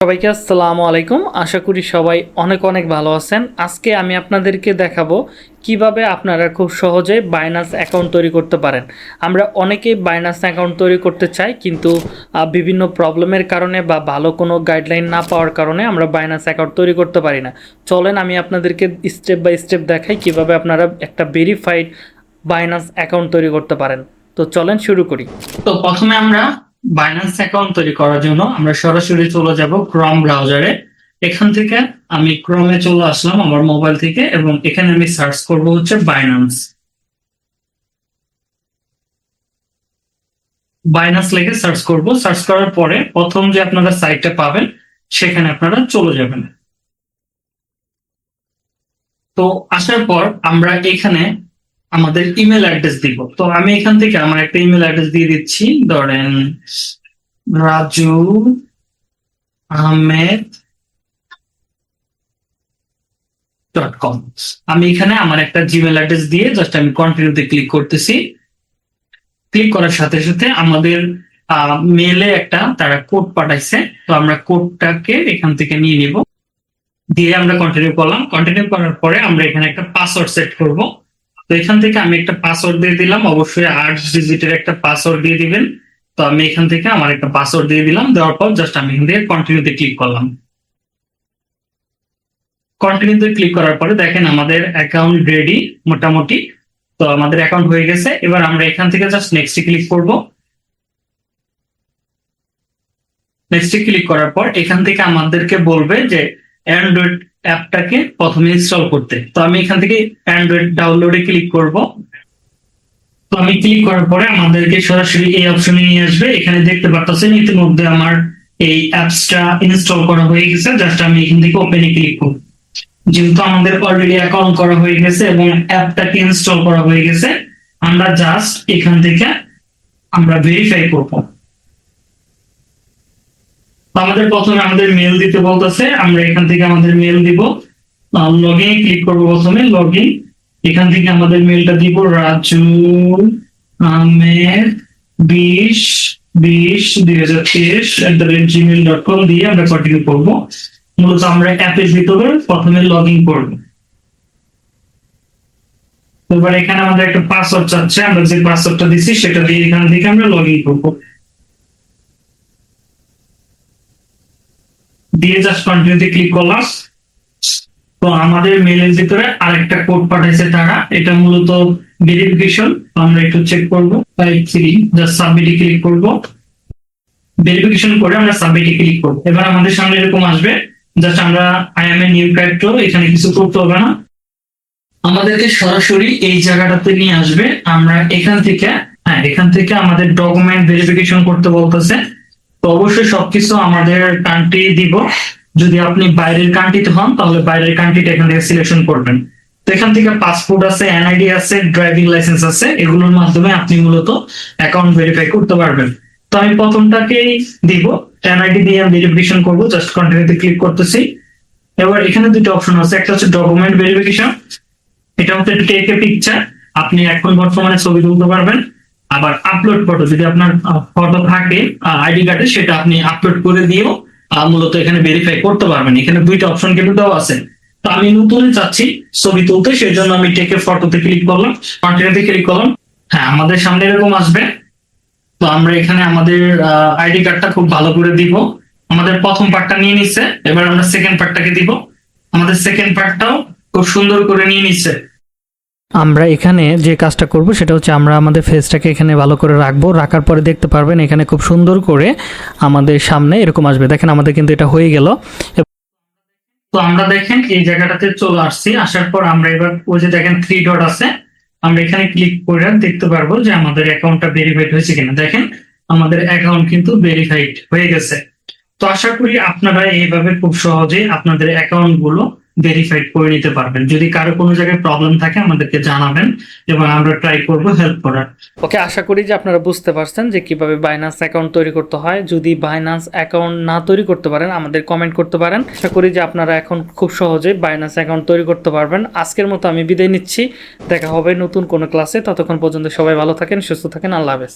সবাইকে আসসালামু আলাইকুম। আশা করি সবাই অনেক অনেক ভালো আছেন। আজকে আমি আপনাদেরকে দেখাবো কিভাবে আপনারা খুব সহজে বাইন্যান্স অ্যাকাউন্ট তৈরি করতে পারেন। আমরা অনেকেই বাইন্যান্স অ্যাকাউন্ট তৈরি করতে চাই, কিন্তু বিভিন্ন প্রবলেমের কারণে বা ভালো কোনো গাইডলাইন না পাওয়ার কারণে আমরা বাইন্যান্স অ্যাকাউন্ট তৈরি করতে পারি না। চলেন আমি আপনাদেরকে স্টেপ বাই স্টেপ দেখাই কিভাবে আপনারা একটা ভেরিফাইড বাইন্যান্স অ্যাকাউন্ট তৈরি করতে পারেন। তো চলেন শুরু করি। তো প্রথমে আমরা বাইন্যান্স অ্যাকাউন্ট তৈরি করার জন্য আমরা সরাসরি চলে যাব ক্রোম ব্রাউজারে। এখান থেকে আমি ক্রোমে চলে আসলাম আমার মোবাইল থেকে, এবং এখানে আমি সার্চ করব হচ্ছে বাইন্যান্স। বাইন্যান্স লিখে সার্চ করব। সার্চ করার পরে প্রথম যে আপনারা সাইটটা পাবেন সেখানে আপনারা চলে যাবেন। তো আসার পর আমরা এখানে আমাদের ইমেল অ্যাড্রেস দিব। তো আমি এখান থেকে আমার একটা ইমেল অ্যাড্রেস দিয়ে দিচ্ছি, ধরেন রাজু আহমেদ .com। আমি এখানে আমার একটা জিমেল অ্যাড্রেস দিয়ে জাস্ট আমি কন্টিনিউতে ক্লিক করতেছি। ক্লিক করার সাথে সাথে আমাদের মেলে একটা তারা কোড পাঠাইছে, তো আমরা কোডটাকে এখান থেকে নিয়ে নিব, দিয়ে আমরা কন্টিনিউ করলাম। কন্টিনিউ করার পরে আমরা এখানে একটা পাসওয়ার্ড সেট করব। তো এখান থেকে আমি একটা পাসওয়ার্ড দিয়ে দিলাম, অবশ্যই 8 ডিজিটের একটা পাসওয়ার্ড দিয়ে দিবেন। তো আমি এখান থেকে আমার একটা পাসওয়ার্ড দিয়ে দিলাম, দেওয়ার পর জাস্ট আমি এখান থেকে কন্টিনিউতে ক্লিক করলাম। কন্টিনিউতে ক্লিক করার পরে দেখেন আমাদের অ্যাকাউন্ট রেডি মোটামুটি। তো আমাদের অ্যাকাউন্ট হয়ে গেছে। এবার আমরা এখান থেকে জাস্ট নেক্সটে ক্লিক করব। নেক্সটে ক্লিক করার পর এখান থেকে আমাদেরকে বলবে যে অ্যান্ড্রয়েড অ্যাপটাকে প্রথমে ইনস্টল করতে। তো আমি এখান থেকে অ্যান্ড্রয়েড ডাউনলোডে ক্লিক করব। তো আমি ক্লিক করার পরে আমাদেরকে সরাসরি এই অপশনে নিয়ে আসবে। এখানে দেখতে পাচ্ছেন ইতিমধ্যে আমার এই অ্যাপসটা ইনস্টল করা হয়ে গেছে। জাস্ট আমি এখান থেকে ওপেনে ক্লিক করব। যেহেতু আমাদের অলরেডি অ্যাকাউন্ট করা হয়ে গেছে এবং অ্যাপটাকে ইনস্টল করা হয়ে গেছে, আমরা জাস্ট এখান থেকে আমরা ভেরিফাই করব। আমাদের প্রথমে আমাদের মেল দিতে বলতেছে, আমরা এখান থেকে আমাদের মেল দিব। লগ ইন ক্লিক করবো। প্রথমে লগ ইন, এখান থেকে আমাদের মেলটা দিব রাজু আহমেদ 2020-2023@gmail.com দিয়ে আমরা কন্টিনিউ করবো। মূলত আমরা অ্যাপের ভিতরে প্রথমে লগ ইন করবো। এবার এখানে আমাদের একটা পাসওয়ার্ড চাচ্ছে, আমরা যে পাসওয়ার্ডটা দিচ্ছি সেটা দিয়ে এখান থেকে আমরা লগ ইন করবো। দিয়ে জাস্ট কন্টিনিউতে ক্লিক করলাম। তো আমাদের মেলের ভিতরে আরেকটা কোড পাঠাইছে তারা, এটা মূলত ভেরিফিকেশন। আমরা একটু চেক করবো। 53 জাস্ট সাবমিটে ক্লিক করব। ভেরিফিকেশন করে আমরা সাবমিটে ক্লিক করব। এবার আমাদের সামনে এরকম আসবে, জাস্ট আমরা I M a new character, এখানে কিছু করতে হবে না। আমাদেরকে সরাসরি এই জায়গাটাতে নিয়ে আসবে। আমরা এখান থেকে এখান থেকে আমাদের ডকুমেন্ট ভেরিফিকেশন করতে বলতেছে। তো অবশ্যই সবকিছু আমাদের কান্ট্রি দিব। যদি আপনি বাইরের কান্ট্রিতে হন তাহলে বাইরের কান্ট্রিটা এখান থেকে সিলেকশন করবেন। তো এখান থেকে পাসপোর্ট আছে, এনআইডি আছে, ড্রাইভিং লাইসেন্স আছে, এগুলোর মাধ্যমে আপনি মূলত অ্যাকাউন্ট ভেরিফাই করতে পারবেন। তো আমি প্রথমটাকেই দিব, এনআইডি দিয়ে আমি ভেরিফিকেশন করবো। জাস্ট কন্টিনিউতে ক্লিক করতেছি। এবার এখানে দুটো অপশন আছে, একটা হচ্ছে ডকুমেন্ট ভেরিফিকেশন, এটা হচ্ছে টেক এ পিকচার, আপনি এখন বর্তমানে ছবি তুলতে পারবেন। আবার আপলোড ফটো, যদি আপনার ফটো থাকে আইডি কার্ডে, সেটা আপনি আপলোড করে দিয়েও মূলত এখানে ভেরিফাই করতে পারবেন। এখানে দুইটা অপশন কিন্তু দেওয়া আছে। তো আমি নতুন চাচ্ছি ছবি তুলতে, সেই জন্য আমি টেক এ ফটোতে ক্লিক করলাম, কন্টিনিউতে ক্লিক করলাম। হ্যাঁ, আমাদের সামনে এরকম আসবে। তো আমরা এখানে আমাদের আইডি কার্ডটা খুব ভালো করে দিব। আমাদের প্রথম পার্টটা নিয়ে নিচ্ছে, এবার আমরা সেকেন্ড পার্টটাকে দিব। আমাদের সেকেন্ড পার্টটাও খুব সুন্দর করে নিয়ে নিচ্ছে। আমরা এখানে যে কাজটা করব সেটা হচ্ছে আমরা আমাদের ফেসটাকে এখানে ভালো করে রাখবো। রাখার পরে দেখতে পারবেন এখানে খুব সুন্দর করে আমাদের সামনে এরকম আসবে। দেখেন আমাদের কিন্তু এটা হয়ে গেল। তো আমরা দেখেন এই জায়গাটাতে চলে আসছি। আসার পর আমরা এবার ওই যে দেখেন 3 ডট আছে, আমরা এখানে ক্লিক করে দেখতে পারবো যে আমাদের অ্যাকাউন্টটা ভেরিফাইড হয়েছে কিনা। দেখেন আমাদের অ্যাকাউন্ট কিন্তু ভেরিফাইড হয়ে গেছে। তো আশা করি আপনারা এইভাবে খুব সহজেই আপনাদের অ্যাকাউন্ট গুলো ভেরিফাইড করে নিতে পারবেন। যদি কারো কোনো জায়গায় প্রবলেম থাকে আমাদেরকে জানাবেন এবং আমরা ট্রাই করব হেল্প করার। ওকে, আশা করি যে আপনারা বুঝতে পারছেন যে কিভাবে বাইন্যান্স অ্যাকাউন্ট তৈরি করতে হয়। যদি বাইন্যান্স অ্যাকাউন্ট না তৈরি করতে পারেন আমাদের কমেন্ট করতে পারেন। আশা করি যে আপনারা এখন খুব সহজেই বাইন্যান্স অ্যাকাউন্ট তৈরি করতে পারবেন। আজকের মতো আমি বিদায় নিচ্ছি, দেখা হবে নতুন কোনো ক্লাসে। ততক্ষণ পর্যন্ত সবাই ভালো থাকেন, সুস্থ থাকেন। আল্লাহ হাফেজ।